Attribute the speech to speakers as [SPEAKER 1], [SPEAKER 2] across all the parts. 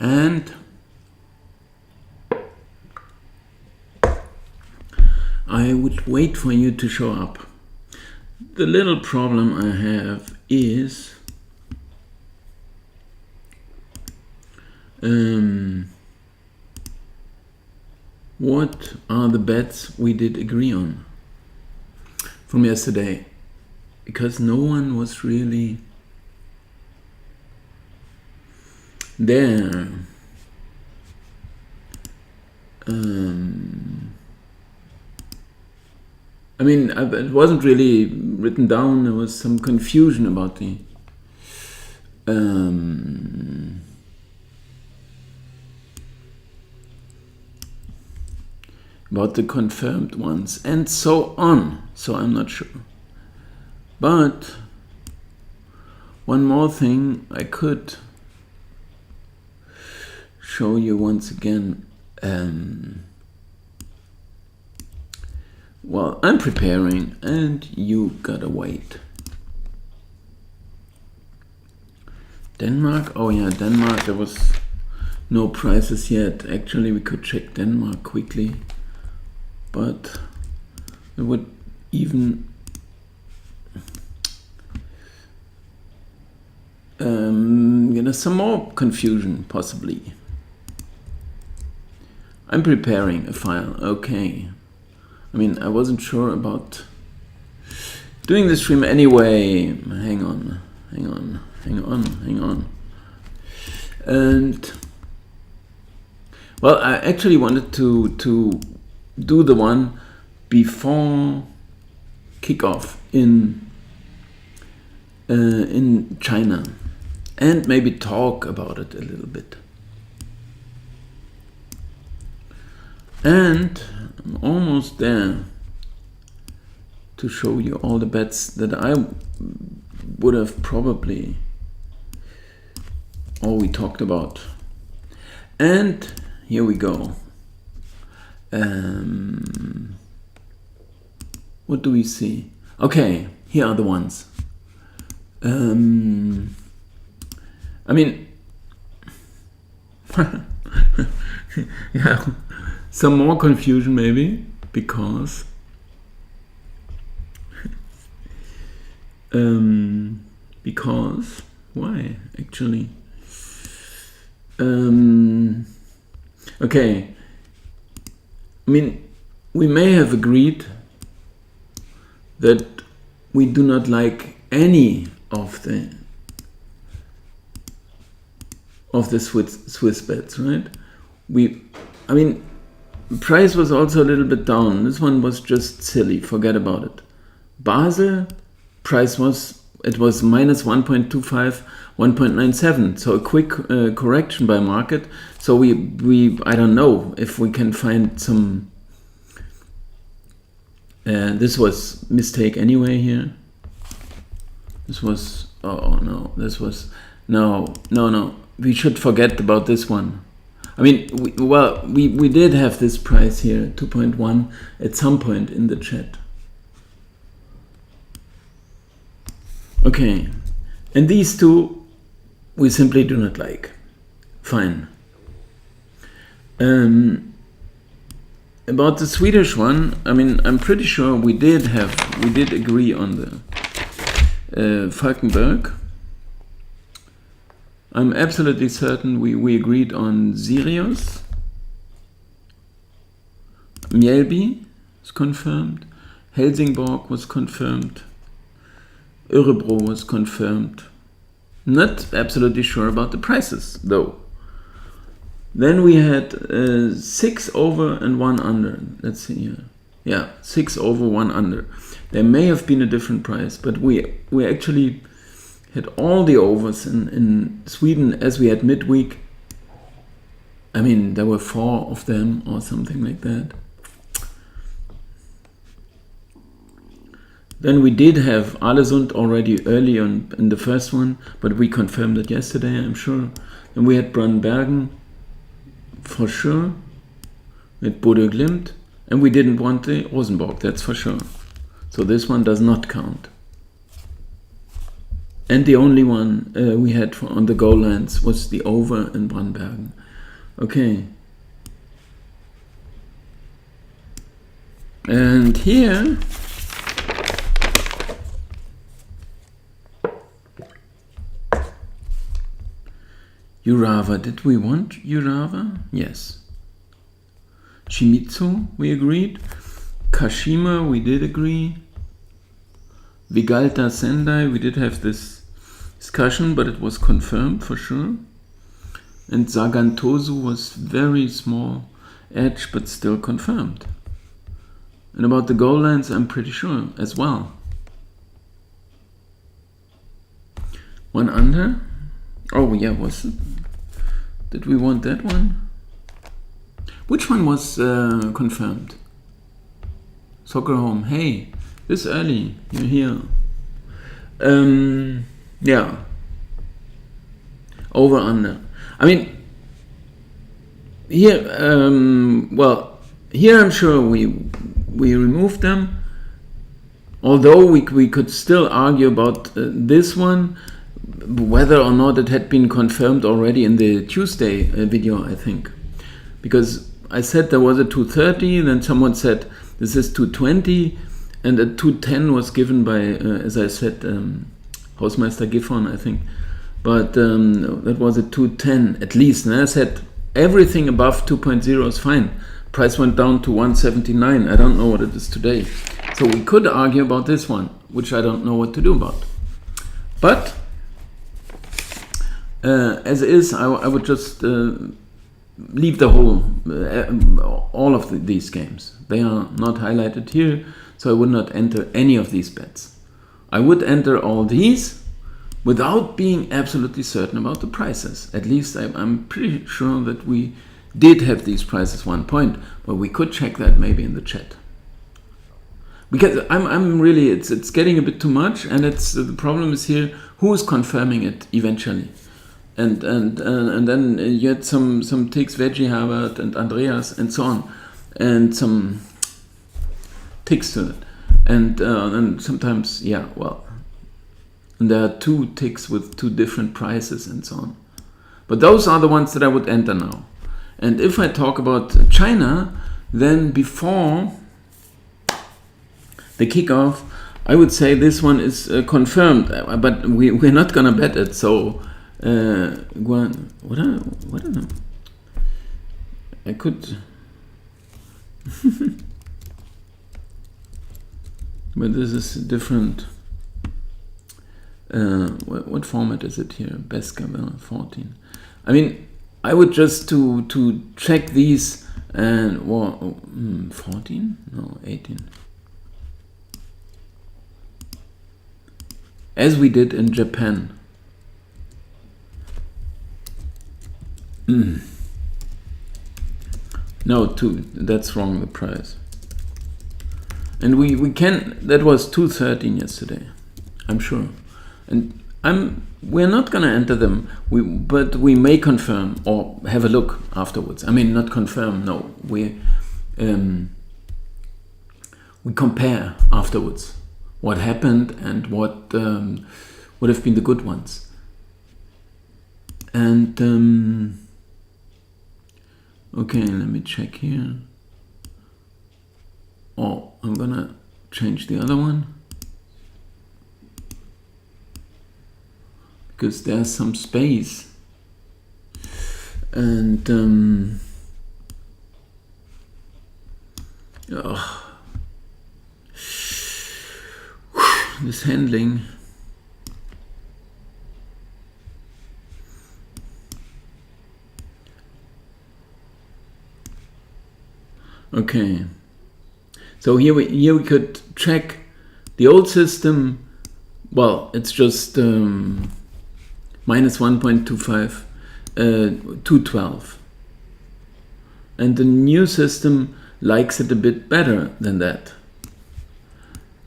[SPEAKER 1] And I would wait for you to show up. The little problem I have is what are the bets we did agree on from yesterday? Because no one was really there. I mean, it wasn't really written down. There was some confusion about the confirmed ones and so on. So I'm not sure. But one more thing I could show you once again. Well, I'm preparing and you gotta wait. Denmark? Oh yeah, Denmark. There was no prices yet. Actually, we could check Denmark quickly. But it would even some more confusion possibly. I'm preparing a file. Okay. I mean, I wasn't sure about doing the stream anyway. Hang on. And well, I actually wanted to do the one before kickoff in China and maybe talk about it a little bit. And I'm almost there to show you all the bets that I would have probably we talked about. And here we go. What do we see? Okay, here are the ones. I mean, yeah, some more confusion maybe because why actually? Okay. I mean, we may have agreed that we do not like any of the Swiss bets, right? I mean, price was also a little bit down. This one was just silly. Forget about it. Basel price was minus 1.25, 1.97. So a quick correction by market. So we I don't know if we can find some. This was mistake anyway here. This was no. We should forget about this one. I mean, we did have this price here, 2.1, at some point in the chat. Okay, and these two we simply do not like. Fine. About the Swedish one, I mean, I'm pretty sure we did agree on the Falkenberg. I'm absolutely certain we agreed on Sirius. Mjällby is confirmed. Helsingborg was confirmed. Örebro was confirmed. Not absolutely sure about the prices, though. Then we had 6 over and 1 under. Let's see here. Yeah, 6 over, 1 under. There may have been a different price, but we actually had all the overs in Sweden as we had midweek. I mean, there were 4 of them or something like that. Then we did have Alesund already early on in the first one, but we confirmed it yesterday, I'm sure. And we had Brandbergen for sure. We had Bodø Glimt, and we didn't want the Rosenborg, that's for sure. So this one does not count. And the only one we had on the goal lines was the over in Brandbergen. Okay. And here, Urawa. Did we want Urawa? Yes. Shimizu, we agreed. Kashima, we did agree. Vigalta Sendai, we did have this discussion, but it was confirmed for sure. And Sagantosu was very small edge, but still confirmed. And about the goal lines, I'm pretty sure as well. One under. Oh yeah, was it? Did we want that one? Which one was confirmed? Soccer Home. Hey, this early, you're here. Yeah. Over under. I mean, here. Well, here I'm sure we removed them. Although we could still argue about this one, whether or not it had been confirmed already in the Tuesday video, I think. Because I said there was a 230, then someone said this is 220, and a 210 was given by, as I said, Hausmeister Gifhorn, I think. But that was a 210 at least. And I said everything above 2.0 is fine. Price went down to 179. I don't know what it is today. So we could argue about this one, which I don't know what to do about. But as is, I would just leave the whole, all of these games. They are not highlighted here, so I would not enter any of these bets. I would enter all these without being absolutely certain about the prices. At least I'm pretty sure that we did have these prices one point, but we could check that maybe in the chat. Because I'm really, it's getting a bit too much, and it's the problem is here, who is confirming it eventually? And then you had some ticks, Veggie Herbert and Andreas and so on, and some ticks to it. And sometimes, yeah, well, and there are two ticks with two different prices and so on. But those are the ones that I would enter now. And if I talk about China, then before the kickoff, I would say this one is confirmed, but we're not gonna bet it. So, what I know. I could, but this is different. What format is it here? Best 14. I mean, I would just to check these and 14? No, 18. As we did in Japan. No, 2. That's wrong, the price. And we can. That was 213 yesterday. I'm sure. And we're not gonna enter them. But we may confirm or have a look afterwards. I mean, not confirm. No, we compare afterwards what happened and what would have been the good ones. And okay, let me check here. Oh, I'm gonna change the other one because there's some space. And this handling. Okay, so here we could check the old system. Well, it's just minus 1.25, 212, and the new system likes it a bit better than that.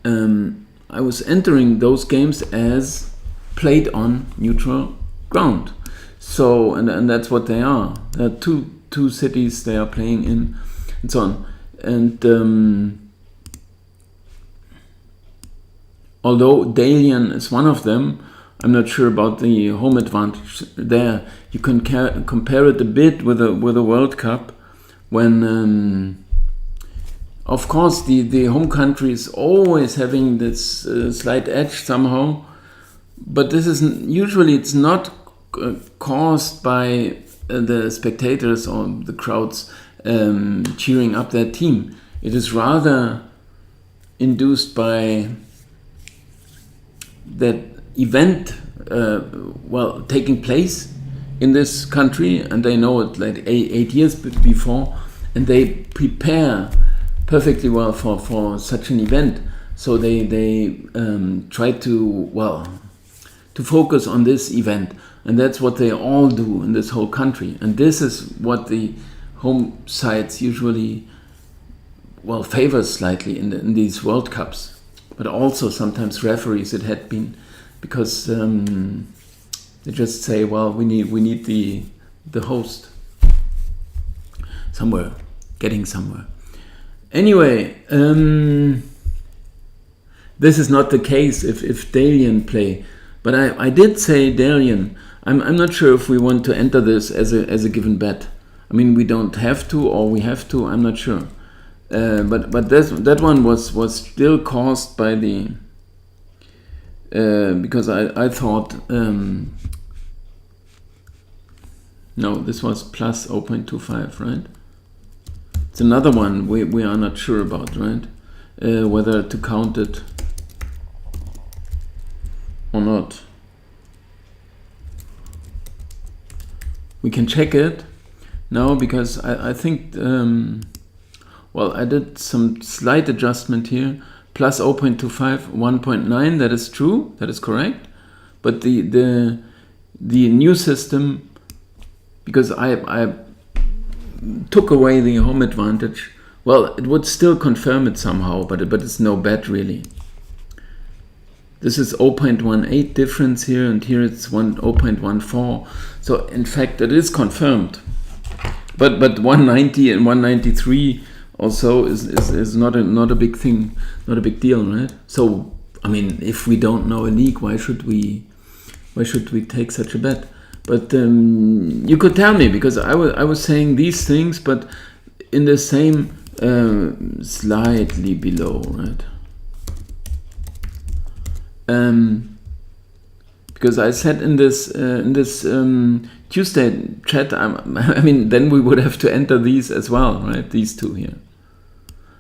[SPEAKER 1] I was entering those games as played on neutral ground, so and that's what they are. There are two cities they are playing in. And so on. And although Dalian is one of them, I'm not sure about the home advantage there. You can compare it a bit with a World Cup when, of course, the home country is always having this slight edge somehow, but this is usually it's not caused by the spectators or the crowds cheering up their team. It is rather induced by that event taking place in this country, and they know it like 8 years before, and they prepare perfectly well for such an event. So they try to focus on this event, and that's what they all do in this whole country. And this is what the home sides usually favors slightly in these World Cups, but also sometimes referees. It had been because they just say, well, we need the host getting somewhere. Anyway, this is not the case if Dalian play, but I did say Dalian. I'm not sure if we want to enter this as a given bet. I mean, we don't have to, or we have to. I'm not sure. But that one was still caused by the because I thought no, this was plus 0.25, right? It's another one we are not sure about, right? Whether to count it or not. We can check it now because I think I did some slight adjustment here. Plus 0.25, 1.9. That is true. That is correct. But the new system, because I took away the home advantage. Well, it would still confirm it somehow, but it's no bet really. This is 0.18 difference here, and here it's 0.14. So in fact, it is confirmed. But 190 and 193 also is not a big thing, not a big deal, right? So I mean, if we don't know a league, why should we take such a bet? But you could tell me, because I was saying these things, but in the same slightly below, right? Because I said in this Tuesday chat, I mean, then we would have to enter these as well, right? These two here,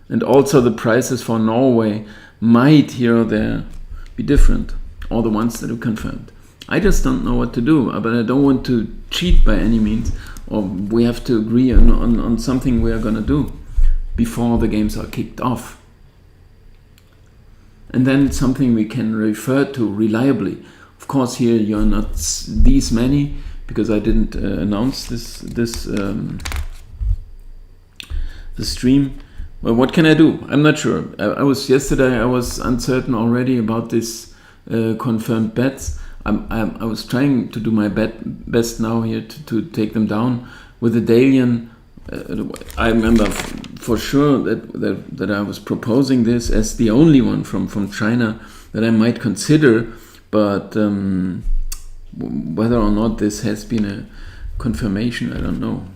[SPEAKER 1] and also the prices for Norway might here or there be different, all the ones that are confirmed. I just don't know what to do, but I don't want to cheat by any means, or we have to agree on something we are going to do before the games are kicked off. And then something we can refer to reliably. Of course, here you're not these many, because I didn't announce this stream. Well, what can I do? I'm not sure. Yesterday I was uncertain already about this confirmed bets. I was trying to do my best now here to take them down with the Dalian. I remember for sure that I was proposing this as the only one from China that I might consider, but whether or not this has been a confirmation, I don't know.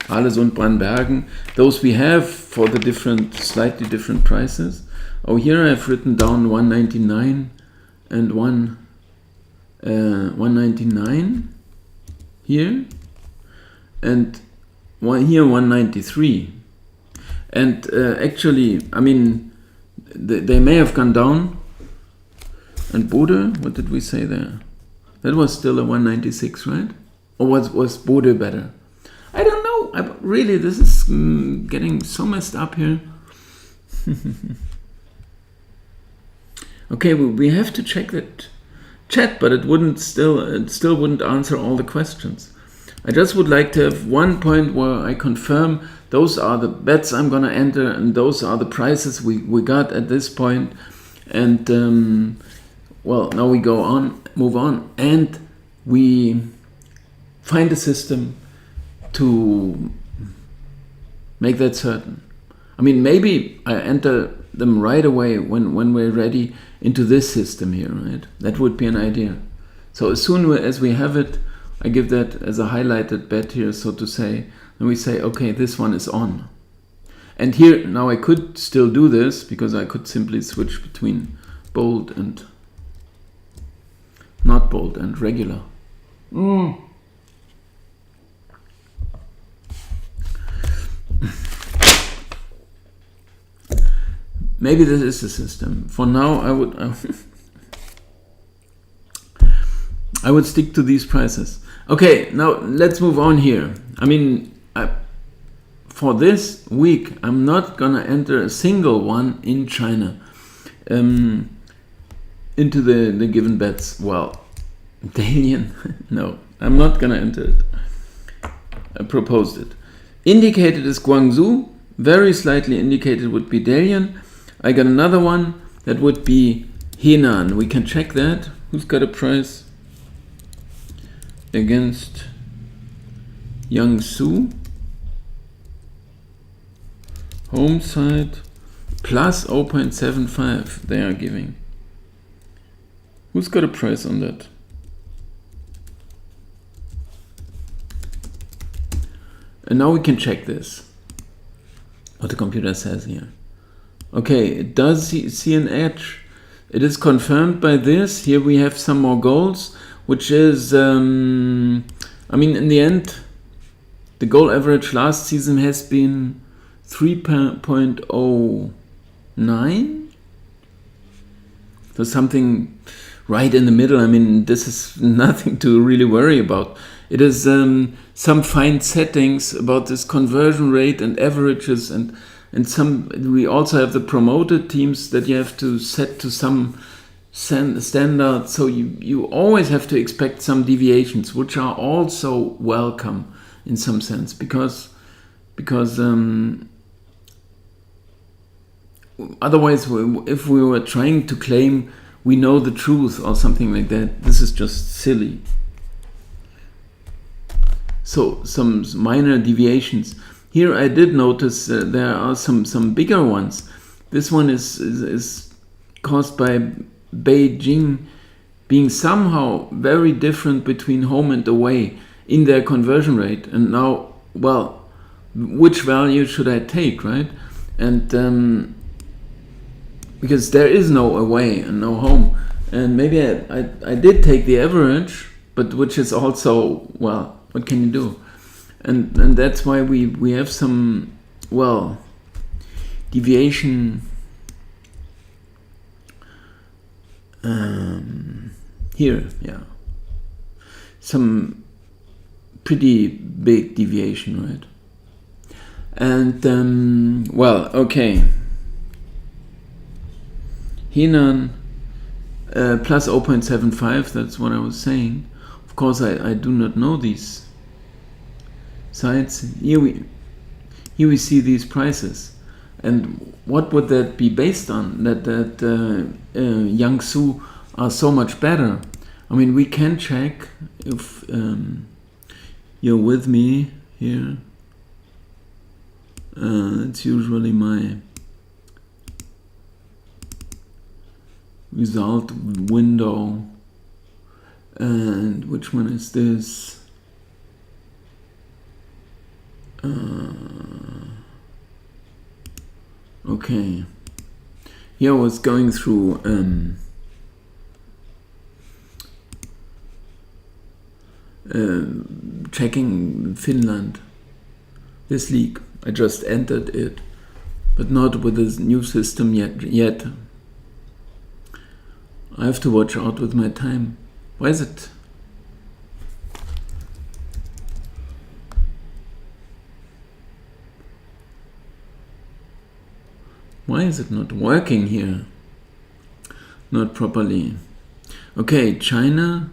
[SPEAKER 1] Paulsen, Brandbergen, those we have for the slightly different prices. Oh, here I've written down 199 and 199 here, and here 193. And actually, I mean, they may have gone down. And Bode, what did we say there? That was still a 196, right? Or was Bode better? I don't know. Really, this is getting so messed up here. Okay, we have to check that chat, but it still wouldn't answer all the questions. I just would like to have one point where I confirm those are the bets I'm gonna enter, and those are the prices we got at this point. And now we move on, and we find a system to make that certain. I mean, maybe I enter them right away when we're ready into this system here, right? That would be an idea. So as soon as we have it, I give that as a highlighted bet here, so to say, and we say, okay, this one is on. And here, now I could still do this, because I could simply switch between bold and not bold and regular. Maybe this is the system. For now, I would stick to these prices. Okay, now let's move on here. I mean, for this week, I'm not gonna enter a single one in China into the given bets. Well, Dalian, no, I'm not gonna enter it. I proposed it. Indicated is Guangzhou. Very slightly indicated would be Dalian. I got another one that would be Henan. We can check that. Who's got a price against Jiangsu? Home side plus 0.75 they are giving. Who's got a price on that? And now we can check this, what the computer says here. Okay, it does see an edge. It is confirmed by this. Here we have some more goals, which is, I mean, in the end, the goal average last season has been 3.09. So something right in the middle. I mean, this is nothing to really worry about. It is some fine settings about this conversion rate and averages, and some. We also have the promoted teams that you have to set to some standard. So you always have to expect some deviations, which are also welcome in some sense, because otherwise, if we were trying to claim we know the truth or something like that, this is just silly. So some minor deviations. Here I did notice there are some bigger ones. This one is caused by Beijing being somehow very different between home and away in their conversion rate. And now, well, which value should I take, right? And because there is no away and no home. And maybe I did take the average, but which is also, well, what can you do? And that's why we have some, well, deviation here, yeah. Some pretty big deviation, right? And, well, okay. Henan plus 0.75, that's what I was saying. Of course, I do not know these sites. Here we see these prices. And what would that be based on? That Jiangsu are so much better. I mean, we can check if you're with me here. It's usually my result window. And which one is this? Okay. Here I was going through checking Finland. This league. I just entered it, but not with this new system yet. I have to watch out with my time. Why is it? Why is it not working here? Not properly. Okay, China.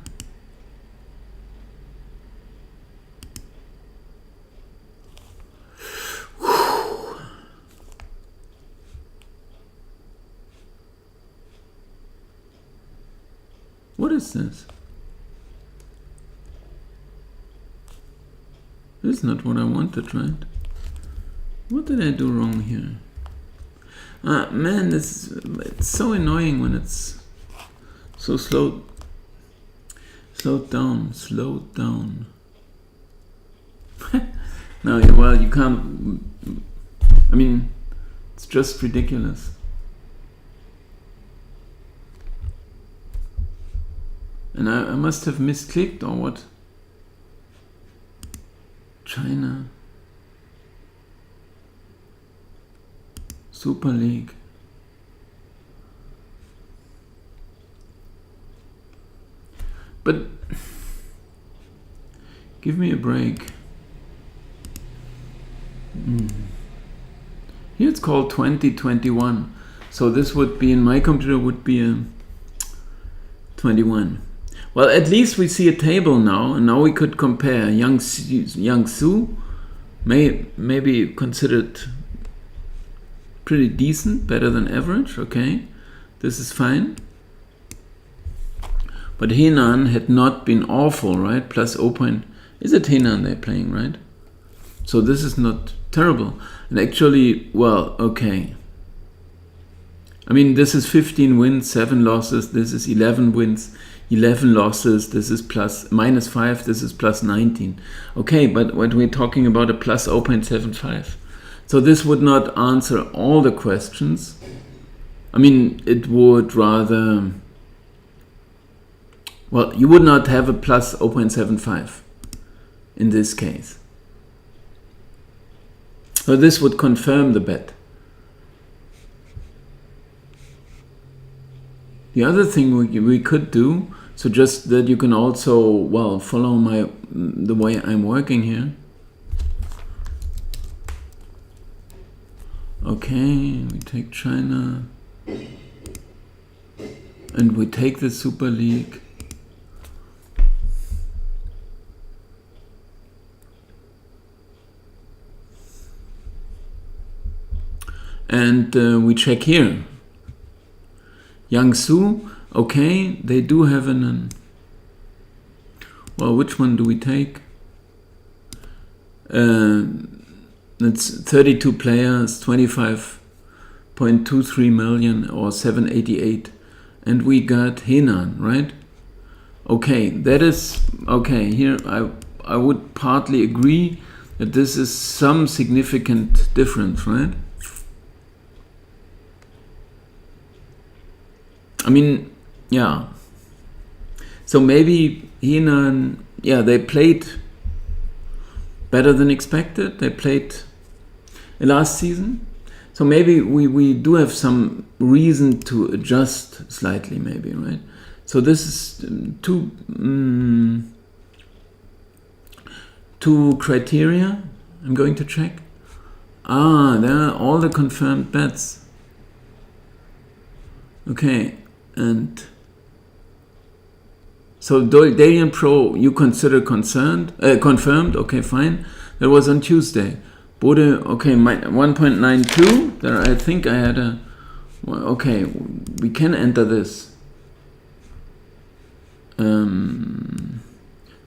[SPEAKER 1] What is this? This is not what I wanted, right? What did I do wrong here? Man, it's so annoying when it's so slowed down. No, well, you can't. I mean, it's just ridiculous. And I must have misclicked or what? China. Super League. But give me a break. Here it's called 2021. So this would be, in my computer, would be a 21. Well, at least we see a table now, and now we could compare. Yang Su maybe considered pretty decent, better than average, okay. This is fine. But Henan had not been awful, right? Plus 0. Is it Henan they're playing, right? So this is not terrible. And actually, well, okay. I mean, this is 15 wins, 7 losses. This is 11 wins, 11 losses. This is -5. This is plus 19. Okay, but when we're talking about a plus 0.75. So this would not answer all the questions. I mean, it would rather... Well, you would not have a plus 0.75 in this case. So this would confirm the bet. The other thing we could do, so just that you can also, well, follow the way I'm working here. Okay, we take China. And we take the Super League. And we check here. Jiangsu, okay, they do have well, which one do we take? It's 32 players, 25.23 million or 788. And we got Henan, right? Okay, that is, okay, here I would partly agree that this is some significant difference, right? I mean, yeah. So maybe Henan, yeah, they played better than expected. They played last season. So maybe we do have some reason to adjust slightly, maybe, right? So this is two criteria I'm going to check. There are all the confirmed bets. Okay. And so Dalian Pro, you consider confirmed? Okay, fine. That was on Tuesday. Bode, okay, 1.92. There, I think I had a. Okay, we can enter this.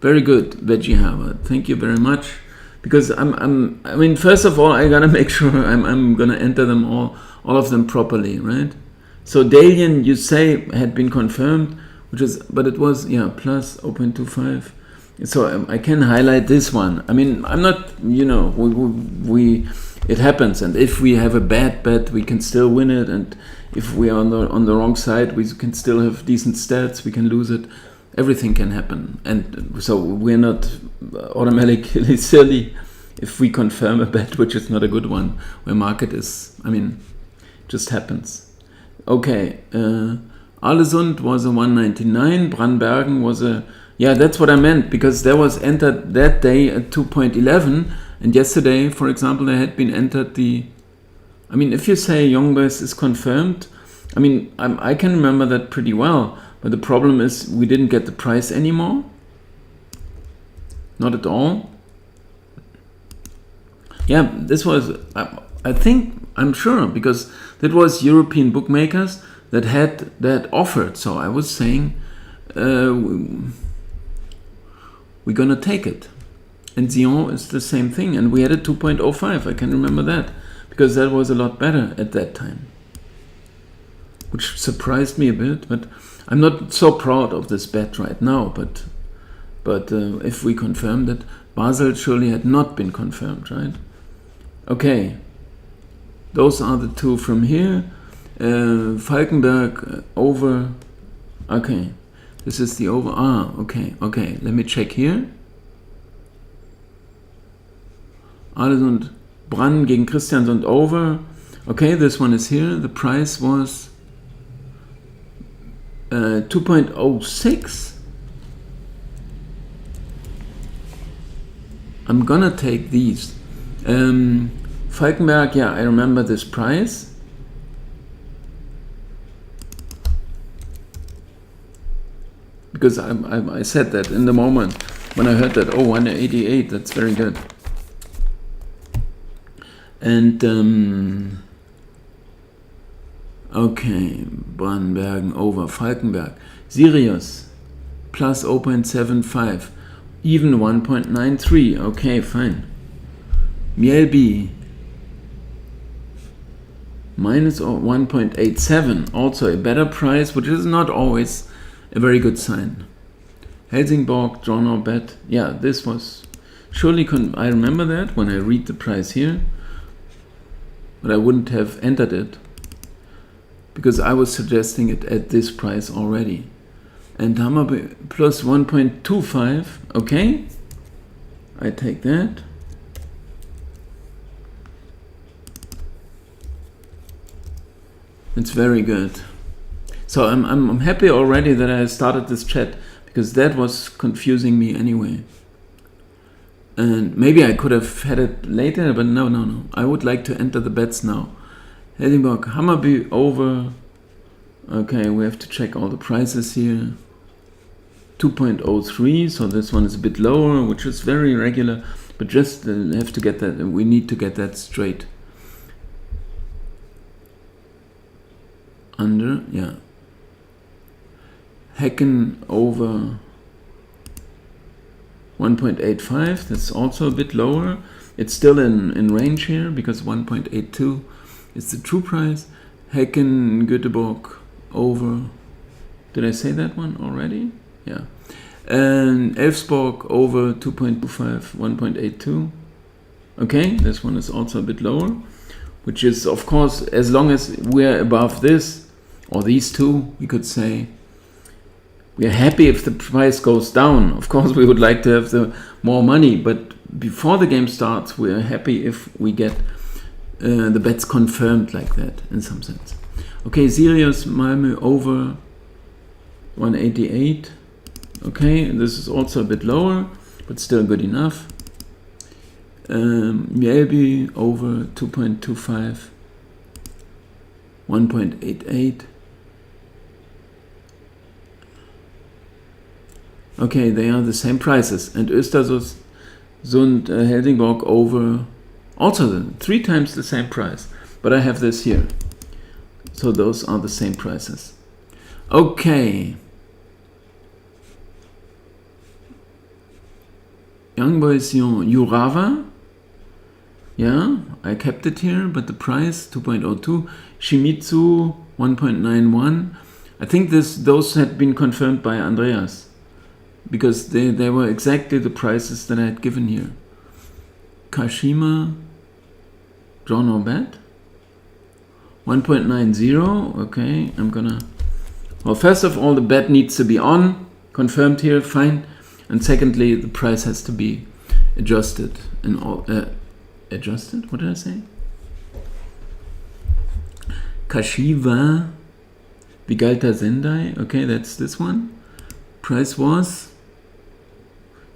[SPEAKER 1] Very good, Veggie Harvard. Thank you very much. Because I mean, first of all, I gotta make sure I'm gonna enter them all of them properly, right? So Dalian, you say, had been confirmed, but it was, yeah, plus 0.25. So I can highlight this one. I mean, I'm not, it happens. And if we have a bad bet, we can still win it. And if we are on the wrong side, we can still have decent stats. We can lose it. Everything can happen. And so we're not automatically silly if we confirm a bet, which is not a good one, where market is, I mean, just happens. Okay, Alesund was a 199, Brandbergen was a, yeah, that's what I meant, because there was entered that day at 2.11, and yesterday, for example, there had been entered I mean, if you say Youngbase is confirmed, I mean, I can remember that pretty well, but the problem is we didn't get the price anymore. Not at all. Yeah, this was, I think, I'm sure, because that was European bookmakers that had that offered. So I was saying, we're gonna take it. And Sion is the same thing, and we had a 2.05. I can remember that because that was a lot better at that time. which surprised me a bit, but I'm not so proud of this bet right now, but if we confirmed it, Basel surely had not been confirmed, right? Okay, those are the two from here. Falkenberg over, okay, this is the over, okay, let me check here. Alesund Brann gegen Christiansund over. Okay, this one is here. The price was 2.06. I'm gonna take these. Falkenberg, yeah, I remember this price. Because I said that in the moment when I heard that, 188, that's very good. And okay, Brannbergen over, Falkenberg, Sirius plus 0.75, even 1.93. Okay, fine. Mjällby minus 1.87, also a better price, which is not always a very good sign. Helsingborg, draw no bet. Yeah, this was surely, I remember that when I read the price here, but I wouldn't have entered it because I was suggesting it at this price already. And Hammarby plus 1.25, okay, I take that. It's very good. So I'm happy already that I started this chat, because that was confusing me anyway. And maybe I could have had it later, but no. I would like to enter the bets now. Helsingborg, Hammarby over. Okay, we have to check all the prices here. 2.03, so this one is a bit lower, which is very regular, but just have to get that, we need to get that straight. Under, yeah. Hecken over 1.85, that's also a bit lower. It's still in range here because 1.82 is the true price. Hecken, Göteborg over, did I say that one already? Yeah. And Elfsborg over 2.25, 1.82. Okay, this one is also a bit lower, which is, of course, as long as we're above this, or these two, we could say, we are happy if the price goes down. Of course, we would like to have the more money, but before the game starts, we are happy if we get the bets confirmed like that, in some sense. Okay, Sirius, Malmö over 188. Okay, this is also a bit lower, but still good enough. Mjällby over 2.25, 1.88. Okay, they are the same prices. And Östersund, Helsingborg over, also 3 times the same price. But I have this here. So those are the same prices. Okay. Young Boys Jurava. Yeah, I kept it here, but the price 2.02. Shimizu 1.91. I think those had been confirmed by Andreas, because they were exactly the prices that I had given here. Kashima, draw no bet. 1.90. Okay, I'm gonna. Well, first of all, the bet needs to be on, confirmed here, fine. And secondly, the price has to be adjusted. Adjusted? What did I say? Kashiwa Vigalta Sendai. Okay, that's this one. Price was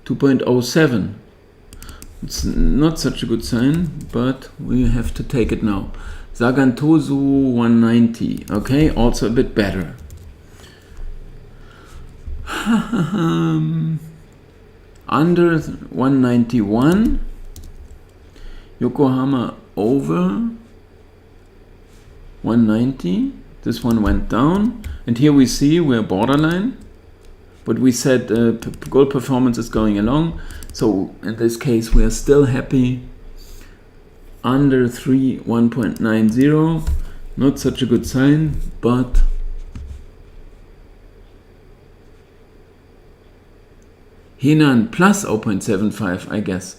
[SPEAKER 1] 2.07. It's not such a good sign, but we have to take it now. Sagantosu 190. Okay, also a bit better. Under 191. Yokohama over 190. This one went down. And here we see we're borderline. But we said goal performance is going along. So in this case, we are still happy. Under 1.90. Not such a good sign, but Henan plus 0.75, I guess.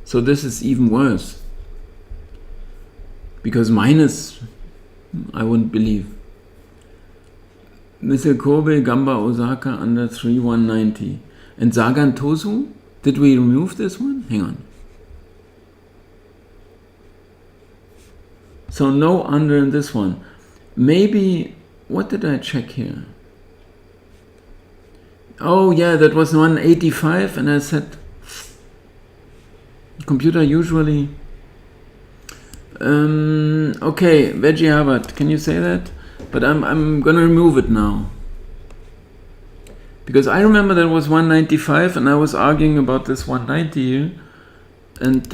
[SPEAKER 1] So this is even worse. Because minus, I wouldn't believe. Mr. Kobe, Gamba Osaka under 3190. And Sagan Tosu? Did we remove this one? Hang on. So no under in this one. Maybe, what did I check here? Oh yeah, that was 185 and I said, computer usually... okay, Veggie Harvard, can you say that? But I'm gonna remove it now. Because I remember that was 195 and I was arguing about this 190 here. And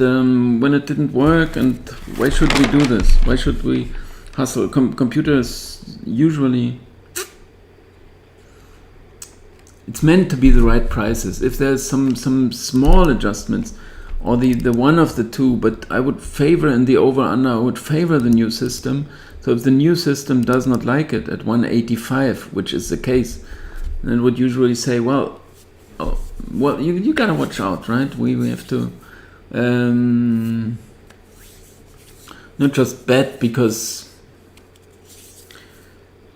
[SPEAKER 1] when it didn't work, and why should we do this? Why should we hustle? Computers usually... It's meant to be the right prices. If there's some small adjustments, or the one of the two, but I would favor in the over-under, I would favor the new system. So if the new system does not like it at 185, which is the case, then it would usually say, well, you gotta watch out, right? We have to not just bet because,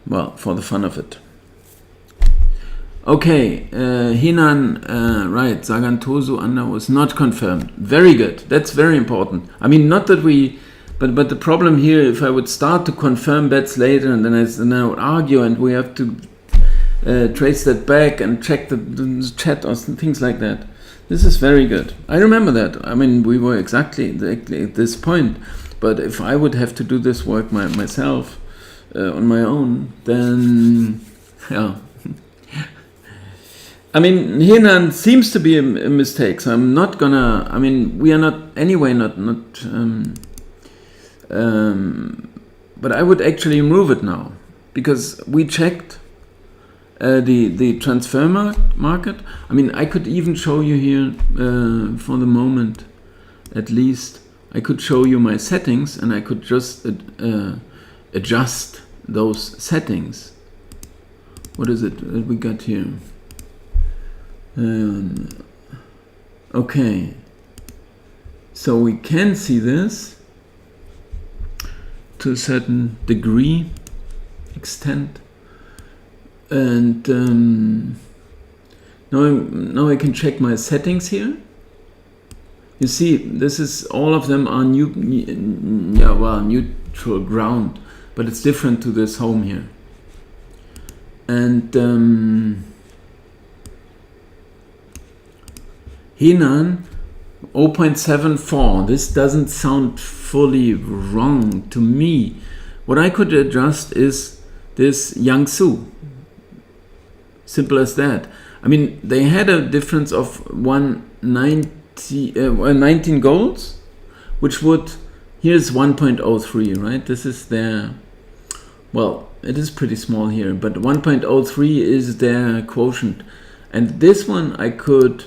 [SPEAKER 1] well, for the fun of it. Okay, Henan, right, Sagan Tosu under was not confirmed. Very good, that's very important. I mean, not that we, but the problem here, if I would start to confirm bets later and then I would argue and we have to trace that back and check the chat or things like that. This is very good. I remember that. I mean, we were exactly at this point. But if I would have to do this work myself on my own, then yeah. I mean, Henan seems to be a mistake. So I'm not gonna. I mean, we are not anyway. But I would actually remove it now because we checked. The transfer market. I mean, I could even show you here for the moment, at least. I could show you my settings, and I could just adjust those settings. What is it that we got here? Okay, so we can see this to a certain degree, extent. And now I can check my settings here. You see, this is all of them are neutral ground, but it's different to this home here. And Henan 0.74. This doesn't sound fully wrong to me. What I could adjust is this Yangsu. Simple as that. I mean, they had a difference of 19 golds, which would, here's 1.03, right? This is their, well, it is pretty small here, but 1.03 is their quotient. And this one I could,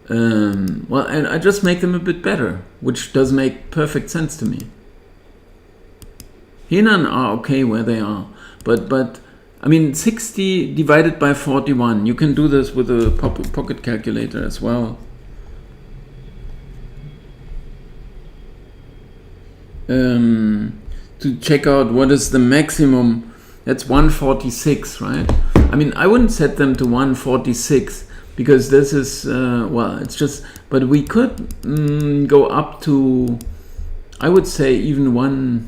[SPEAKER 1] well, and I just make them a bit better, which does make perfect sense to me. Henan are okay where they are, but I mean, 60 divided by 41. You can do this with a pocket calculator as well. To check out what is the maximum. That's 146, right? I mean, I wouldn't set them to 146 because this is, well, it's just, but we could go up to, I would say even 130,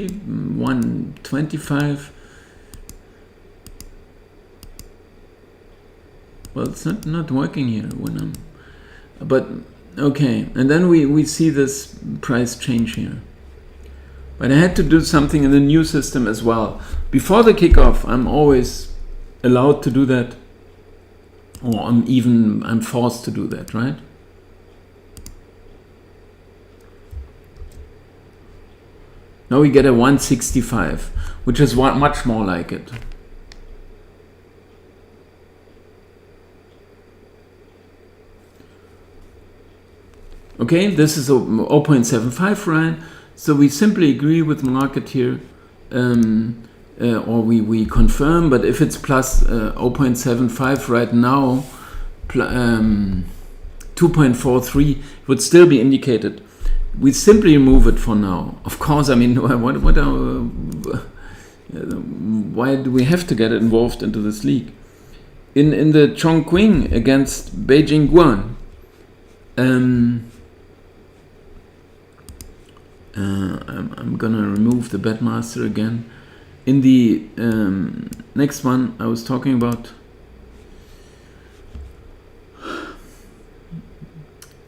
[SPEAKER 1] 125. Well, it's not working here when I'm, but okay. And then we see this price change here. But I had to do something in the new system as well. Before the kickoff, I'm always allowed to do that, or I'm forced to do that, right? Now we get a 165, which is much more like it. Okay, this is a 0.75, right? So we simply agree with the market here, or we confirm, but if it's plus 0.75 right now, 2.43 would still be indicated. We simply remove it for now. Of course, I mean, why do we have to get involved into this league? In the Chongqing against Beijing Guan, I'm gonna remove the Betmaster again. In the next one I was talking about,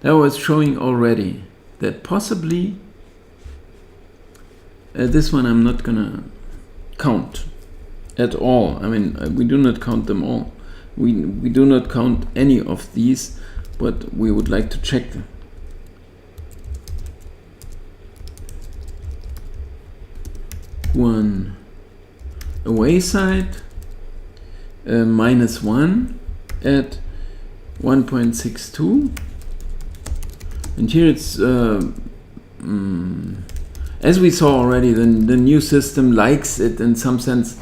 [SPEAKER 1] that was showing already that possibly this one I'm not gonna count at all. I mean, we do not count them all. We do not count any of these, but we would like to check them. One away side, -1 at 1.62, and here it's as we saw already, the new system likes it in some sense.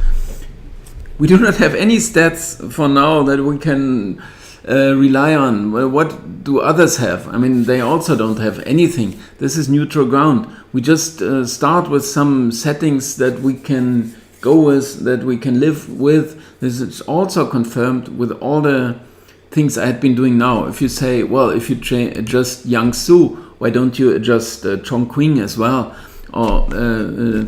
[SPEAKER 1] We do not have any stats for now that we can rely on. Well, what do others have? I mean, they also don't have anything. This is neutral ground. We just start with some settings that we can go with, that we can live with. This is also confirmed with all the things I had been doing now. If you say, well, if you adjust Jiangsu, why don't you adjust Chongqing as well? Or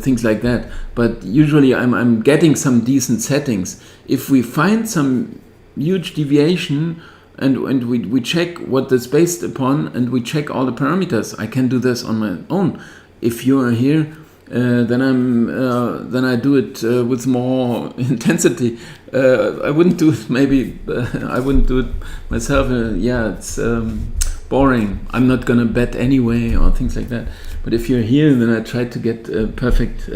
[SPEAKER 1] things like that. But usually I'm getting some decent settings. If we find some huge deviation and we check what it's based upon, and we check all the parameters, I can do this on my own. If you are here, then I do it with more intensity. I wouldn't do it. Maybe I wouldn't do it myself. Yeah, it's boring. I'm not gonna bet anyway, or things like that. But if you're here, then I try to get perfect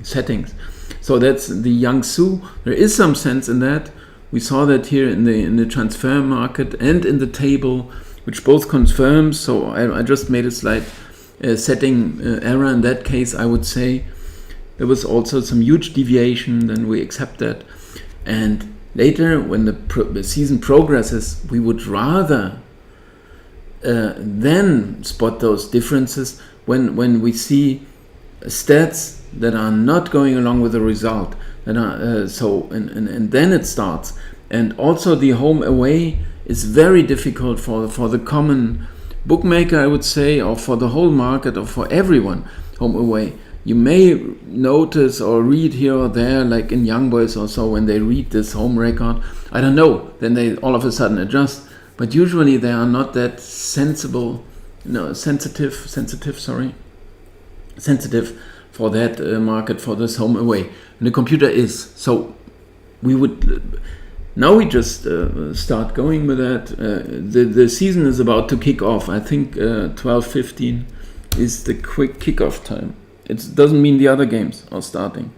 [SPEAKER 1] settings. So that's the Jiangsu. There is some sense in that. We saw that here in the transfer market and in the table, which both confirms. So I just made a slight setting error in that case. I would say there was also some huge deviation. Then we accept that. And later, when the season progresses, we would rather then spot those differences when we see stats that are not going along with the result, that are and then it starts. And also the home away is very difficult for the common bookmaker, I would say, or for the whole market, or for everyone. Home away, you may notice or read here or there, like in Young Boys or so, when they read this home record, I don't know, then they all of a sudden adjust. But usually they are not that sensitive for that market, for this home away. And the computer is. So we would now we just start going with that. The season is about to kick off. I think 12:15 is the quick kickoff time. It doesn't mean the other games are starting.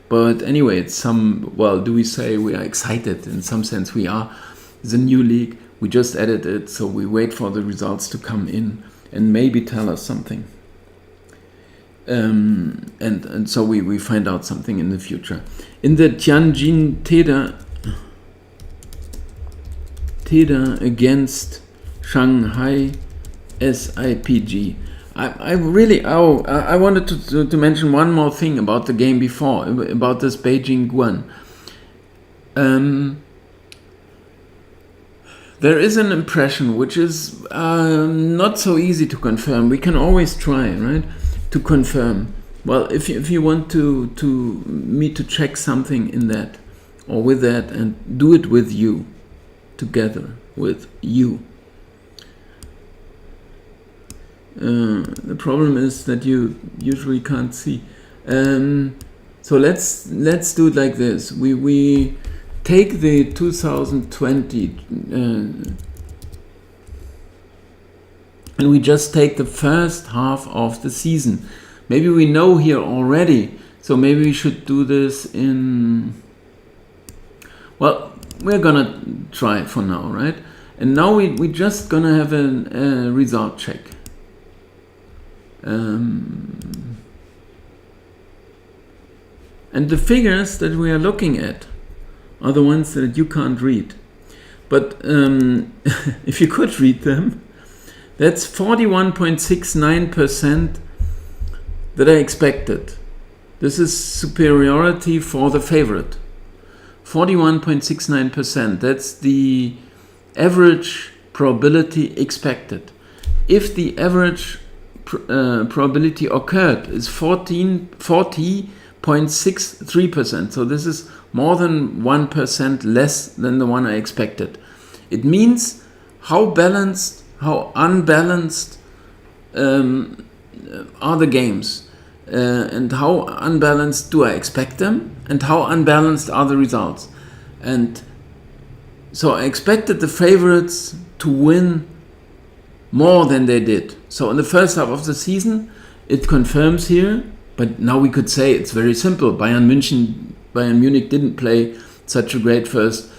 [SPEAKER 1] But anyway, it's do we say we are excited? In some sense we are. It's a new league. We just added it, so we wait for the results to come in and maybe tell us something. And so we find out something in the future. In the Tianjin Teda against Shanghai SIPG. I wanted to mention one more thing about the game before, about this Beijing Guan. There is an impression which is not so easy to confirm. We can always try, right, to confirm. Well, if you want me to check something in that or with that, and do it with you, together with you. The problem is that you usually can't see. So let's do it like this. We take the 2020 and we just take the first half of the season. Maybe we know here already, so maybe we should do this in... Well, we're gonna try for now, right? And now we just gonna have a result check. And the figures that we are looking at are the ones that you can't read. But if you could read them, that's 41.69% that I expected. This is superiority for the favorite. 41.69%. That's the average probability expected. If the average probability occurred is 40.63%. So this is more than 1% less than the one I expected. It means how balanced, how unbalanced are the games, and how unbalanced do I expect them, and how unbalanced are the results. And so I expected the favorites to win more than they did. So in the first half of the season, it confirms here, but now we could say it's very simple. Bayern Munich didn't play such a great first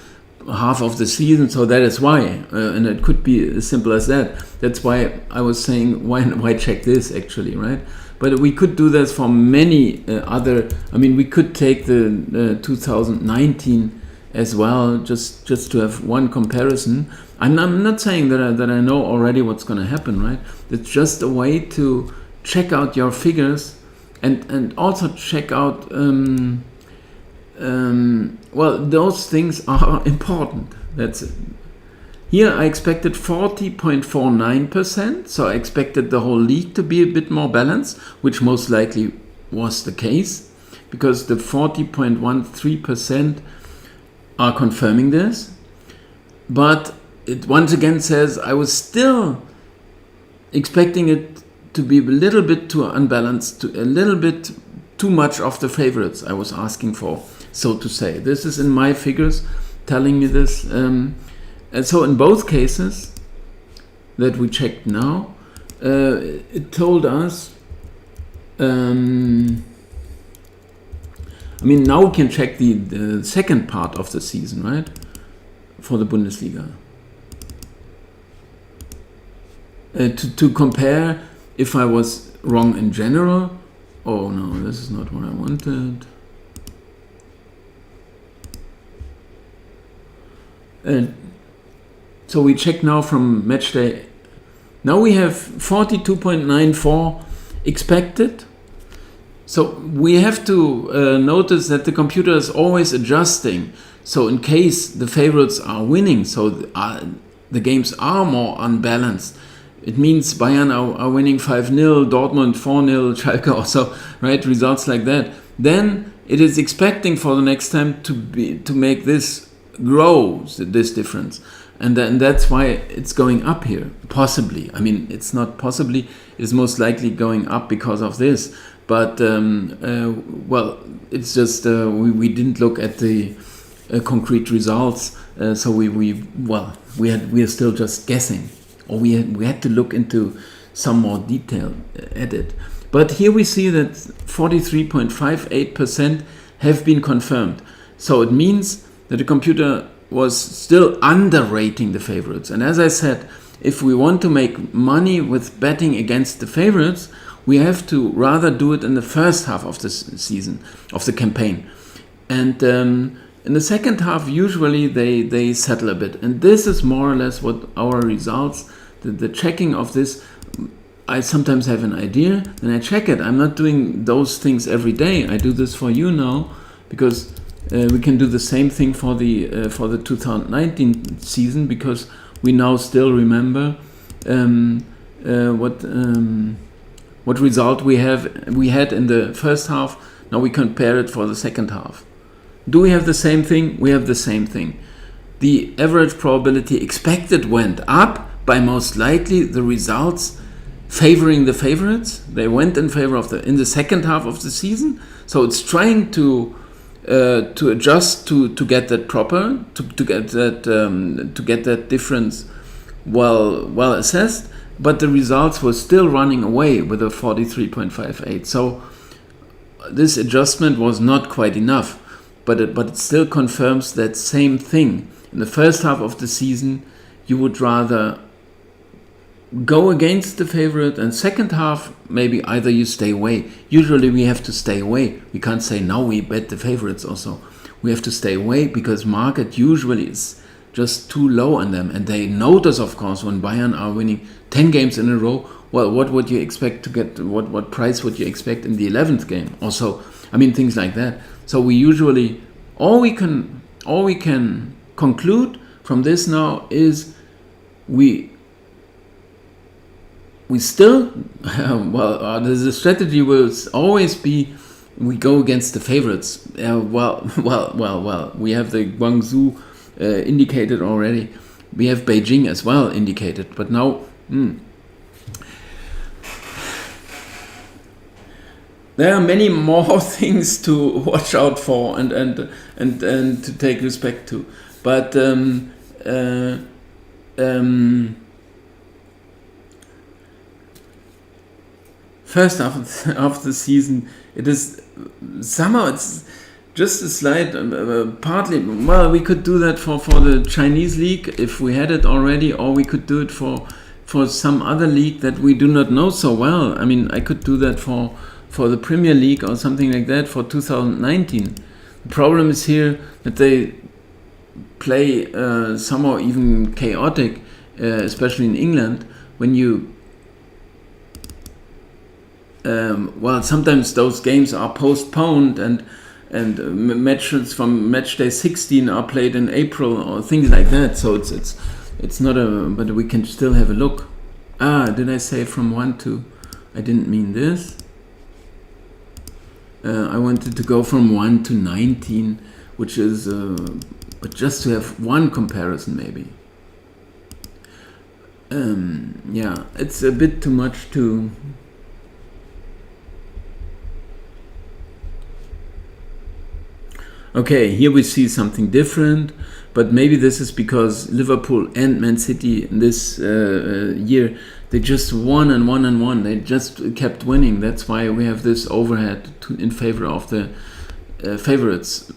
[SPEAKER 1] half of the season, so that is why, and it could be as simple as that. That's why I was saying, why check this actually, right? But we could do this for many other. I mean, we could take the 2019 as well, just to have one comparison. I'm not saying that I know already what's going to happen, right? It's just a way to check out your figures and also check out. Well, those things are important. That's it. Here I expected 40.49%, so I expected the whole league to be a bit more balanced, which most likely was the case, because the 40.13% are confirming this. But it once again says I was still expecting it to be a little bit too unbalanced, a little bit too much of the favorites I was asking for, so to say. This is in my figures telling me this. And so in both cases that we checked now, it told us, I mean, now we can check the second part of the season, right, for the Bundesliga. To compare if I was wrong in general. Oh no, this is not what I wanted. So we check now from match day. Now we have 42.94 expected. So we have to notice that the computer is always adjusting. So in case the favorites are winning, so the games are more unbalanced. It means Bayern are winning 5-0, Dortmund 4-0, Schalke also, right? Results like that. Then it is expecting for the next time to make this grow, this difference. And that's why it's going up here, possibly. I mean, it's not possibly, it's most likely going up because of this. But, well, it's just we didn't look at the concrete results, so we are still just guessing. Or we had to look into some more detail at it. But here we see that 43.58% have been confirmed. So it means that the computer was still underrating the favorites. And as I said, if we want to make money with betting against the favorites, we have to rather do it in the first half of the season, of the campaign. And in the second half, usually they settle a bit. And this is more or less what our results, the checking of this, I sometimes have an idea, then I check it. I'm not doing those things every day. I do this for you now, because we can do the same thing for the 2019 season, because we now still remember what result we had in the first half. Now we compare it for the second half. Do we have the same thing? We have the same thing. The average probability expected went up by most likely the results favoring the favorites. They went in favor of in the second half of the season. So it's trying to adjust to get that proper, to get that difference well assessed. But the results were still running away with a 43.58. So this adjustment was not quite enough, but it still confirms that same thing. In the first half of the season, you would rather go against the favorite, and second half maybe either you stay away. Usually we have to stay away. We can't say now we bet the favorites also. We have to stay away because market usually is just too low on them, and they notice, of course, when Bayern are winning 10 games in a row. Well, what would you expect to get? What price would you expect in the 11th game? Also, I mean, things like that. So we usually all we can conclude from this now is we still the strategy will always be we go against the favorites. Well. We have the Guangzhou indicated already. We have Beijing as well indicated. But now, there are many more things to watch out for and to take respect to. But first half of the season, it is somehow it's just a slight partly. Well, we could do that for the Chinese league if we had it already, or we could do it for some other league that we do not know so well. I mean, I could do that for the Premier League or something like that for 2019. The problem is here that they play somehow even chaotic, especially in England, when you sometimes those games are postponed and matches from match day 16 are played in April or things like that. So it's not but we can still have a look. Did I say from 1 to? I didn't mean this. I wanted to go from 1 to 19, which is but just to have one comparison maybe. Yeah, it's a bit too much to. Okay, here we see something different, but maybe this is because Liverpool and Man City in this year, they just won and won and won. They just kept winning. That's why we have this overhead in favor of the favorites.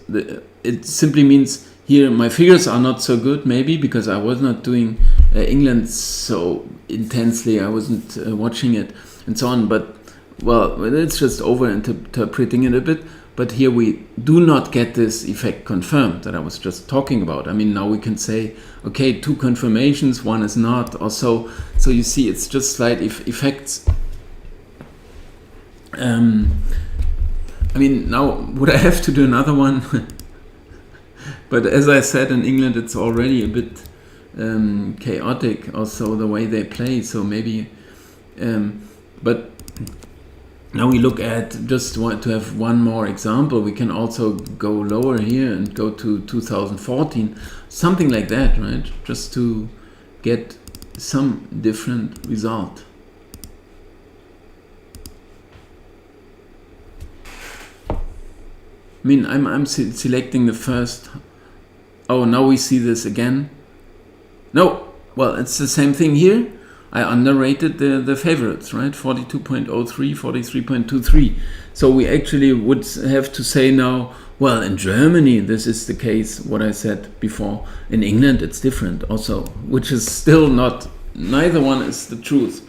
[SPEAKER 1] It simply means here my figures are not so good, maybe because I was not doing England so intensely. I wasn't watching it and so on. But well, it's just over-interpreting it a bit. But here we do not get this effect confirmed that I was just talking about. I mean, now we can say, okay, 2 confirmations, 1 is not, or so. So you see, it's just slight effects. I mean, now would I have to do another one? But as I said, in England, it's already a bit chaotic, also the way they play. So maybe, but. Now we look at, just want to have one more example, we can also go lower here and go to 2014, something like that, right? Just to get some different result. I mean, I'm selecting the first. Oh, now we see this again. No, well, it's the same thing here. I underrated the favorites, right? 42.03, 43.23. So we actually would have to say now, well, in Germany, this is the case, what I said before. In England, it's different also, which is still not, neither one is the truth.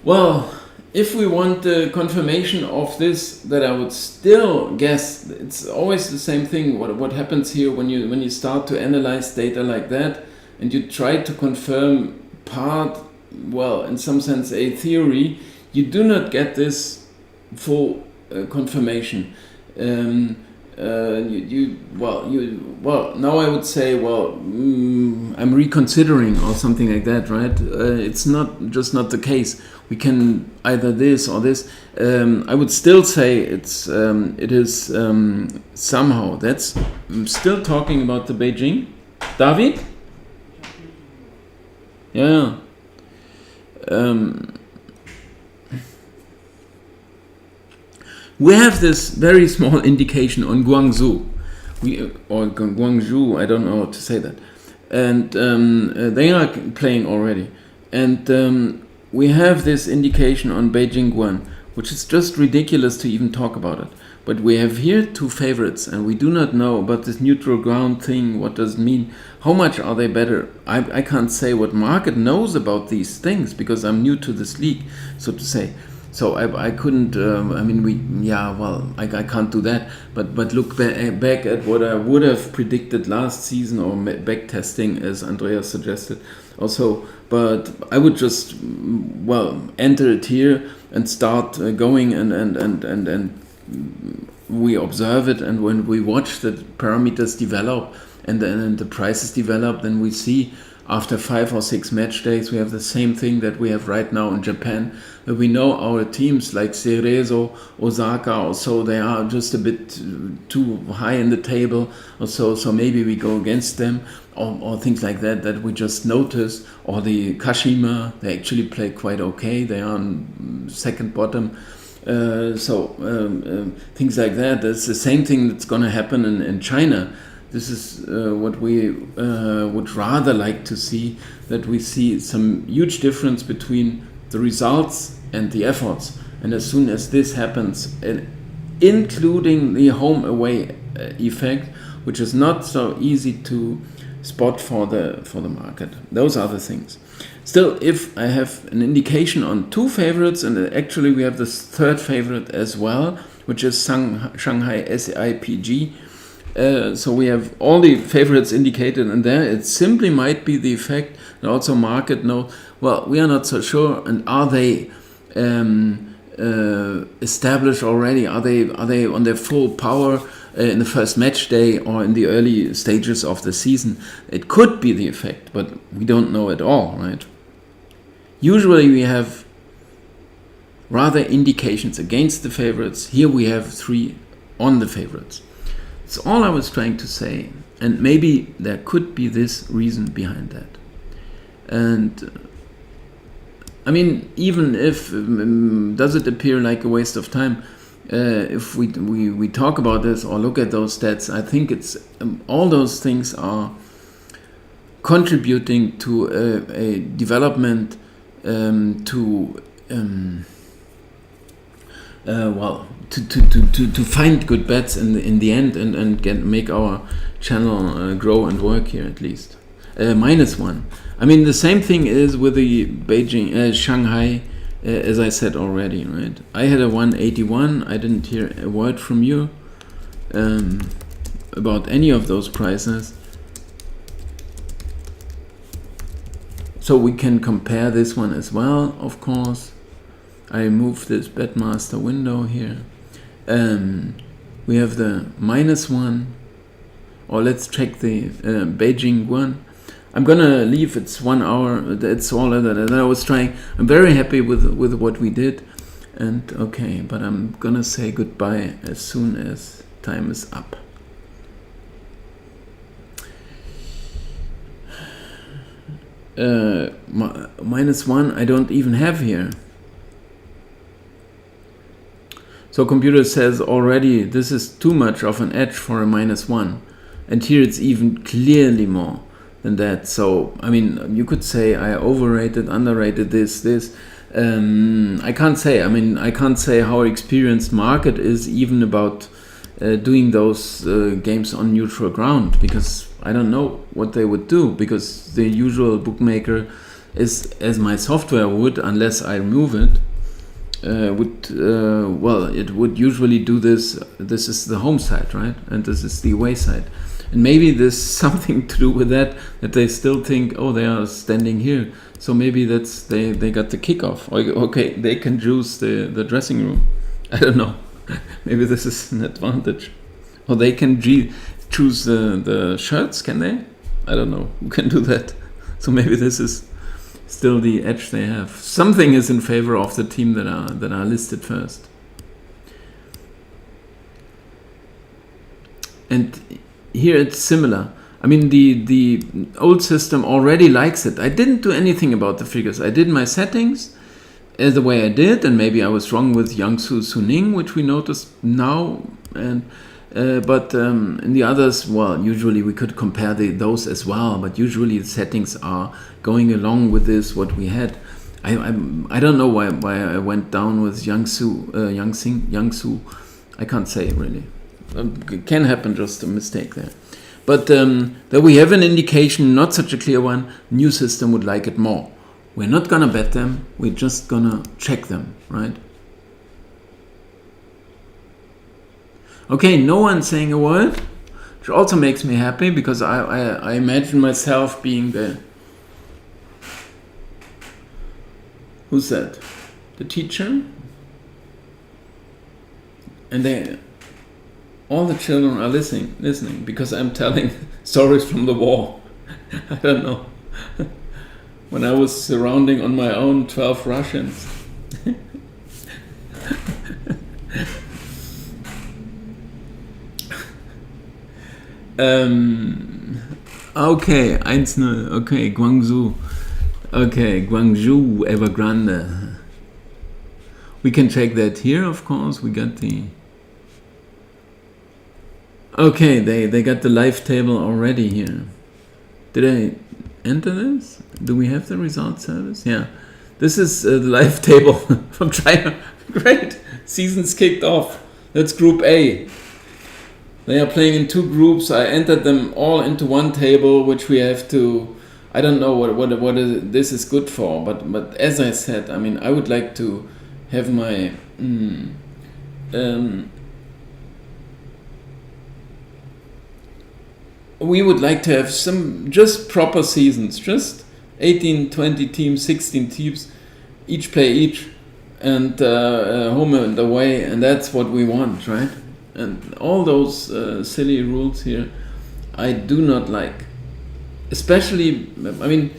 [SPEAKER 1] Well, if we want the confirmation of this, that I would still guess, it's always the same thing. What happens here when you start to analyze data like that, and you try to confirm part, well, in some sense a theory, you do not get this full confirmation. Now I would say, well, I'm reconsidering or something like that, right? It's not the case. We can either this or this. I would still say it is somehow. That's I'm still talking about the Beijing. David? Yeah. We have this very small indication on Guangzhou, or Guangzhou, I don't know how to say that, and they are playing already, and we have this indication on Beijing Guan. which is just ridiculous to even talk about it. But we have here 2 favorites, and we do not know about this neutral ground thing. What does it mean? How much are they better? I can't say what market knows about these things, because I'm new to this league, so to say. So I couldn't, I can't do that. But look back at what I would have predicted last season, or back testing, as Andreas suggested also. But I would just, enter it here and start going and we observe it, and when we watch the parameters develop and then the prices develop, then we see after 5 or 6 match days we have the same thing that we have right now in Japan. We know our teams like Cerezo, Osaka or so, they are just a bit too high in the table or so maybe we go against them, or things like that we just notice. Or the Kashima, they actually play quite okay, they are on second bottom. Things like that. That's the same thing that's going to happen in China. This is what we would rather like to see, that we see some huge difference between the results and the efforts. And as soon as this happens, including the home away effect, which is not so easy to spot for the market. Those are the things. Still, if I have an indication on 2 favorites, and actually we have this 3rd favorite as well, which is Shanghai SIPG. So we have all the favorites indicated in there. It simply might be the effect, and also market note. Well, we are not so sure. And are they established already? Are they on their full power in the first match day or in the early stages of the season? It could be the effect, but we don't know at all, right? Usually we have rather indications against the favorites. Here we have 3 on the favorites. That's all I was trying to say. And maybe there could be this reason behind that. And I mean, even if, does it appear like a waste of time? If we talk about this or look at those stats, I think it's all those things are contributing to a development to find good bets in the end and make our channel grow and work here at least. -1. I mean, the same thing is with the Shanghai, as I said already, right? I had a 181. I didn't hear a word from you about any of those prices. So we can compare this one as well, of course. I move this Betmaster window here. We have the -1, or let's check the Beijing one. I'm gonna leave. It's 1 hour. It's all that I was trying. I'm very happy with what we did, and okay. But I'm gonna say goodbye as soon as time is up. -1 I don't even have here. So computer says already this is too much of an edge for a -1, and here it's even clearly more than that. So I mean, you could say I overrated, underrated this. I can't say. I mean, I can't say how experienced market is even about doing those games on neutral ground, because I don't know what they would do, because the usual bookmaker is, as my software would, unless I remove it, it would usually do this. This is the home side, right? And this is the away side. And maybe there's something to do with that they still think, oh, they are standing here. So maybe that's they got the kickoff. Okay, they can choose the dressing room. I don't know. Maybe this is an advantage. Or they can choose the shirts, can they? I don't know. Who can do that? So maybe this is still the edge they have. Something is in favor of the team that are listed first. And here it's similar. I mean, the old system already likes it. I didn't do anything about the figures. I did my settings the way I did, and maybe I was wrong with Jiangsu Suning, which we noticed now. And but in the others, well, usually we could compare those as well. But usually the settings are going along with this what we had. I don't know why I went down with Yang Su. I can't say really. It can happen, just a mistake there. But that we have an indication, not such a clear one, new system would like it more. We're not gonna bet them, we're just gonna check them, right? Okay, no one saying a word, which also makes me happy because I imagine myself being the... Who's that? The teacher? And all the children are listening because I'm telling stories from the war. I don't know. When I was surrounding on my own 12 Russians. Okay, 1-0. Okay, Guangzhou. Okay, Guangzhou Evergrande. We can check that here, of course. We got the... Okay, they got the live table already here. Did I enter this? Do we have the result service? Yeah. This is the live table from China. Great. Season's kicked off. That's Group A. They are playing in 2 groups. I entered them all into one table, which we have to... I don't know what this is good for, but as I said, I mean, I would like to have my... we would like to have some just proper seasons, just 18, 20 teams, 16 teams, each play each, and home and away, and that's what we want, right? And all those silly rules here, I do not like. Especially, I mean,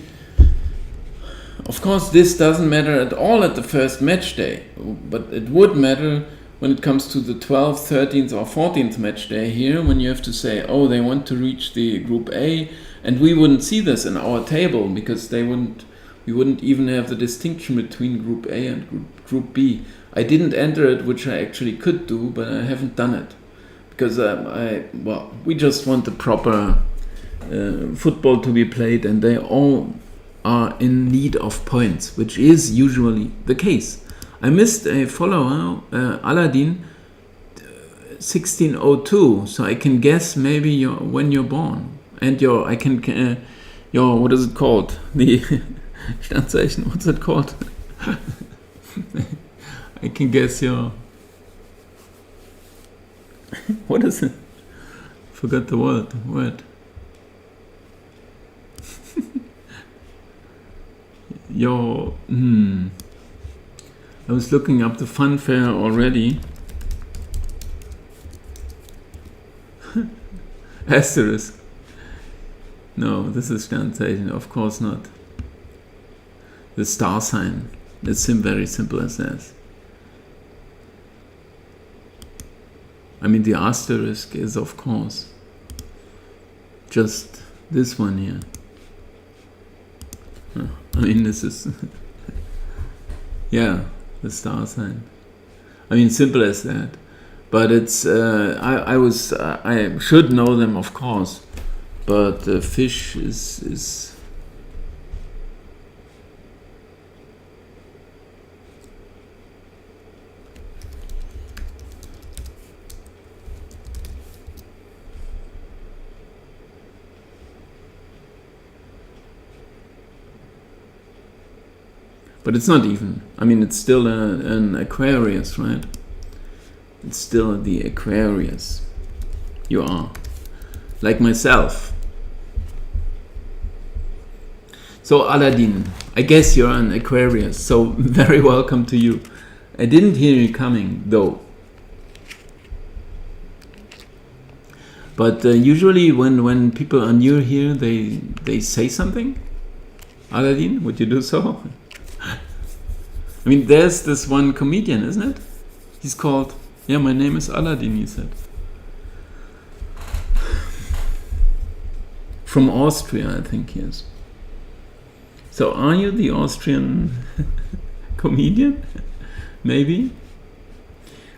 [SPEAKER 1] of course this doesn't matter at all at the first match day, but it would matter when it comes to the 12th, 13th or 14th match day here, when you have to say, oh, they want to reach the Group A, and we wouldn't see this in our table because we wouldn't even have the distinction between Group A and Group B. I didn't enter it, which I actually could do, but I haven't done it because we just want the proper football to be played, and they all are in need of points, which is usually the case. I missed a follower, Aladdin 1602, so I can guess maybe when you're born and your what is it called? The Standzeichen. What's it called? I can guess your... What is it? Forgot the word. Your... I was looking up the funfair already. Asterisk. No, this is Sternzeichen, of course not. The star sign. It's very simple as that. I mean, the asterisk is, of course, just this one here. I mean, this is... yeah, the star sign. I mean, simple as that. But it's... I should know them, of course. But fish is... But it's not even. I mean, it's still an Aquarius, right? It's still the Aquarius. You are. Like myself. So, Aladdin, I guess you're an Aquarius, so very welcome to you. I didn't hear you coming, though. But usually when people are new here, they say something. Aladdin, would you do so? I mean, there's this one comedian, isn't it? He's called, yeah, my name is Aladdin, he said. From Austria, I think he is. So are you the Austrian comedian? Maybe?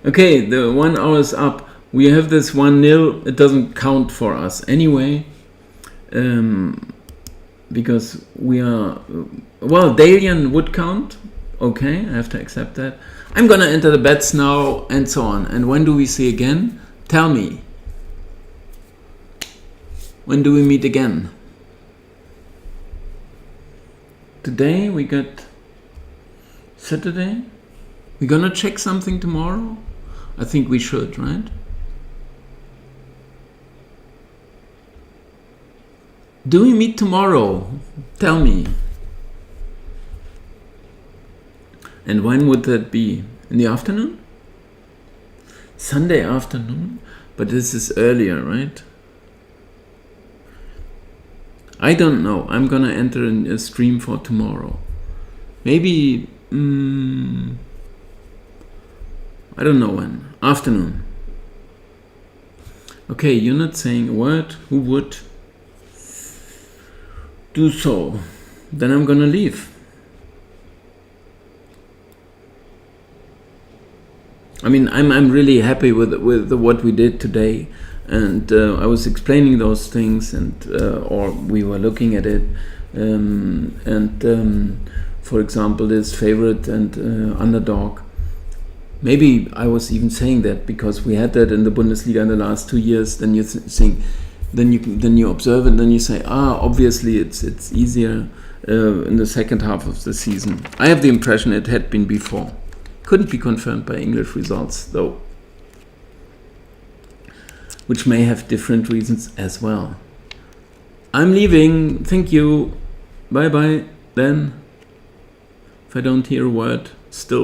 [SPEAKER 1] Okay, the 1 hour is up. We have this 1-0. It doesn't count for us anyway. because we are, well, Dalian would count. Okay, I have to accept that. I'm gonna enter the bets now and so on. And when do we see again? Tell me. When do we meet again? Today we got Saturday. We're gonna check something tomorrow? I think we should, right? Do we meet tomorrow? Tell me. And when would that be? In the afternoon? Sunday afternoon? But this is earlier, right? I don't know. I'm gonna enter a stream for tomorrow. Maybe, I don't know when. Afternoon. Okay, you're not saying a word. Who would do so? Then I'm gonna leave. I mean, I'm really happy with what we did today, and I was explaining those things, and or we were looking at it, for example, this favorite and underdog. Maybe I was even saying that because we had that in the Bundesliga in the last 2 years. Then you think, then you observe it, then you say, obviously it's easier in the second half of the season. I have the impression it had been before. Couldn't be confirmed by English results though, which may have different reasons as well. I'm leaving. Thank you. Bye bye then. If I don't hear a word still.